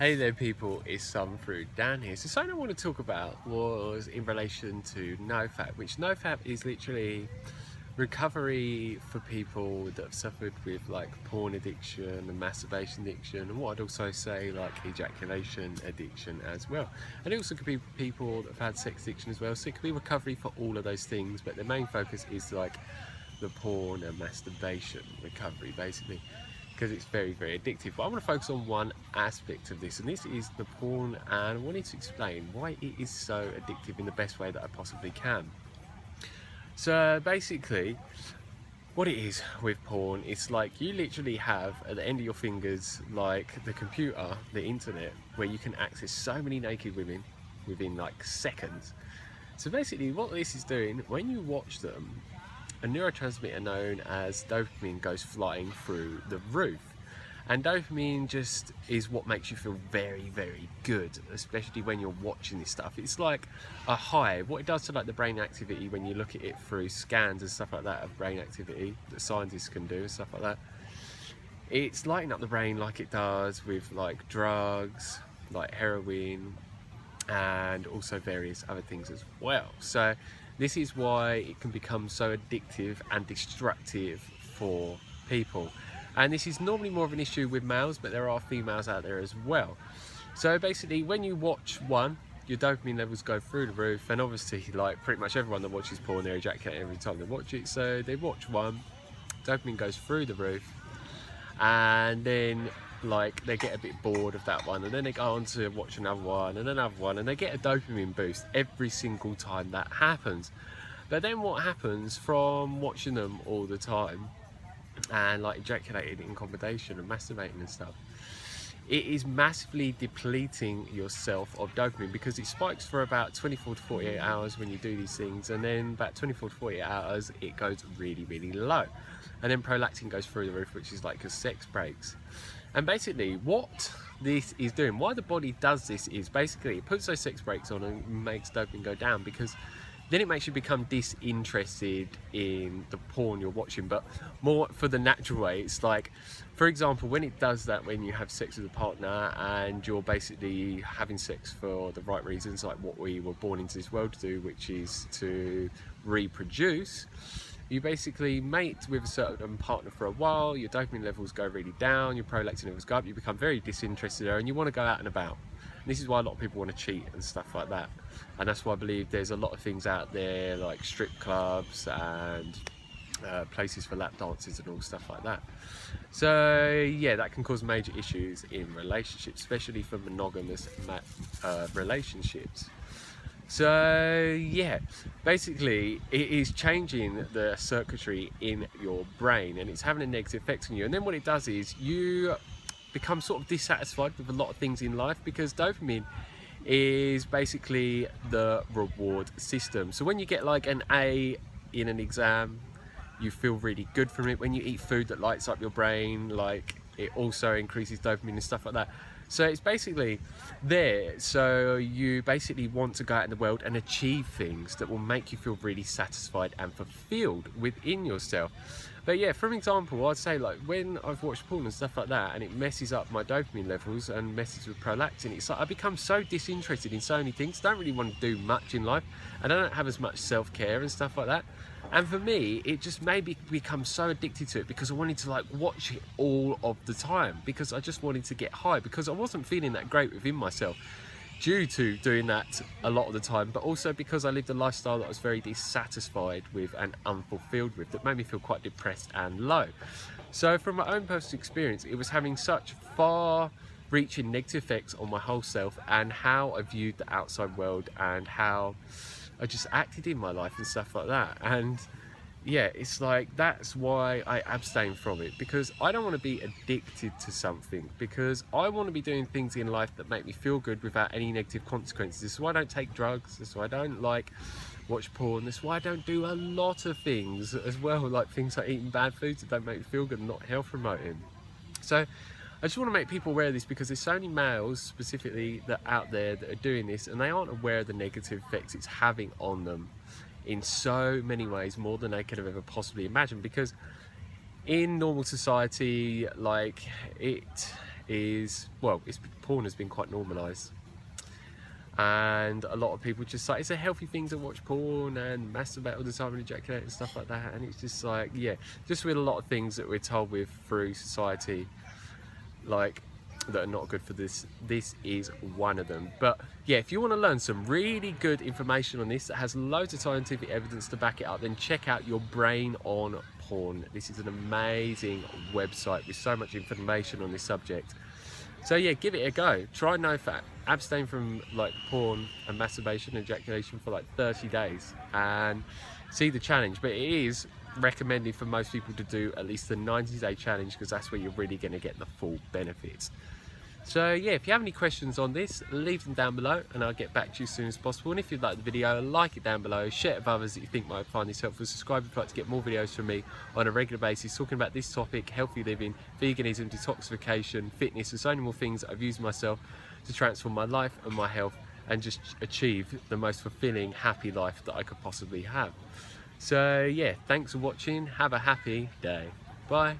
Hey there people, it's Fruit Dan here. So something I want to talk about was in relation to NoFap, which NoFap is literally recovery for people that have suffered with like porn addiction and masturbation addiction, and what I'd also say like ejaculation addiction as well. And it also could be people that have had sex addiction as well, so it could be recovery for all of those things, but the main focus is like the porn and masturbation recovery basically, because it's very addictive. But I want to focus on one aspect of this, and this is the porn, and I wanted to explain why it is so addictive in the best way that I possibly can. So basically what it is with porn, it's like you literally have at the end of your fingers like the computer, the internet, where you can access so many naked women within like seconds. So basically what this is doing, when you watch them, a neurotransmitter known as dopamine goes flying through the roof. And dopamine just is what makes you feel very good, especially when you're watching this stuff. It's like a high. What it does to like the brain activity when you look at it through scans and stuff like that of brain activity that scientists can do and stuff like that, it's lighting up the brain like it does with like drugs, like heroin, and also various other things as well. So this is why it can become so addictive and destructive for people. And this is normally more of an issue with males, but there are females out there as well. So basically when you watch one, your dopamine levels go through the roof, and obviously like pretty much everyone that watches porn, they're ejaculating every time they watch it. So they watch one, dopamine goes through the roof, and then like they get a bit bored of that one, and then they go on to watch another one and another one, and they get a dopamine boost every single time that happens. But then what happens from watching them all the time and like ejaculating in combination and masturbating and stuff, it is massively depleting yourself of dopamine, because it spikes for about 24 to 48 hours when you do these things, and then about 24 to 48 hours it goes really low, and then prolactin goes through the roof, which is like a sex breaks. And basically what this is doing, why the body does this, is basically it puts those sex breaks on and makes dopamine go down, because then it makes you become disinterested in the porn you're watching, but more for the natural way. It's like, for example, when it does that, when you have sex with a partner and you're basically having sex for the right reasons, like what we were born into this world to do, which is to reproduce, you basically mate with a certain partner for a while, your dopamine levels go really down, your prolactin levels go up, you become very disinterested there, and you want to go out and about. And this is why a lot of people want to cheat and stuff like that. And that's why I believe there's a lot of things out there like strip clubs and places for lap dances and all stuff like that. So yeah, that can cause major issues in relationships, especially for monogamous relationships. So yeah, basically it is changing the circuitry in your brain, and it's having a negative effect on you. And then what it does is you become sort of dissatisfied with a lot of things in life, because dopamine is basically the reward system. So when you get like an A in an exam, you feel really good from it. When you eat food that lights up your brain, like it also increases dopamine and stuff like that. So it's basically there, so you basically want to go out in the world and achieve things that will make you feel really satisfied and fulfilled within yourself. But yeah, for example, I'd say like when I've watched porn and stuff like that, and it messes up my dopamine levels and messes with prolactin, it's like I become so disinterested in so many things. Don't really want to do much in life, and I don't have as much self-care and stuff like that. And for me, it just made me become so addicted to it, because I wanted to like watch it all of the time, because I just wanted to get high, because I wasn't feeling that great within myself due to doing that a lot of the time, but also because I lived a lifestyle that I was very dissatisfied with and unfulfilled with, that made me feel quite depressed and low. So from my own personal experience, it was having such far-reaching negative effects on my whole self and how I viewed the outside world and how I just acted in my life and stuff like that. And yeah, it's like that's why I abstain from it, because I don't want to be addicted to something, because I want to be doing things in life that make me feel good without any negative consequences. This is why I don't take drugs, this is why I don't like watch porn, this is why I don't do a lot of things as well, like things like eating bad foods that don't make me feel good and not health promoting. So I just want to make people aware of this, because there's so many males specifically that out there that are doing this, and they aren't aware of the negative effects it's having on them in so many ways, more than they could have ever possibly imagined. Because in normal society, like is, well, porn has been quite normalised. And a lot of people just like, it's a healthy thing to watch porn and masturbate all the time and ejaculate and stuff like that. And it's just like, yeah, just with a lot of things that we're told with through society, like, that are not good for this is one of them. But yeah, if you want to learn some really good information on this that has loads of scientific evidence to back it up, then check out Your Brain on Porn. This is an amazing website with so much information on this subject. So yeah, give it a go. Try NoFap. Abstain from like porn and masturbation and ejaculation for like 30 days and see the challenge. But it is recommended for most people to do at least the 90-day challenge, because that's where you're really going to get the full benefits. So yeah, if you have any questions on this, leave them down below and I'll get back to you as soon as possible. And if you'd like the video, like it down below, share it with others that you think might find this helpful, subscribe if you'd like to get more videos from me on a regular basis talking about this topic, healthy living, veganism, detoxification, fitness, and so many more things that I've used myself to transform my life and my health and just achieve the most fulfilling, happy life that I could possibly have. So yeah, thanks for watching, have a happy day, bye.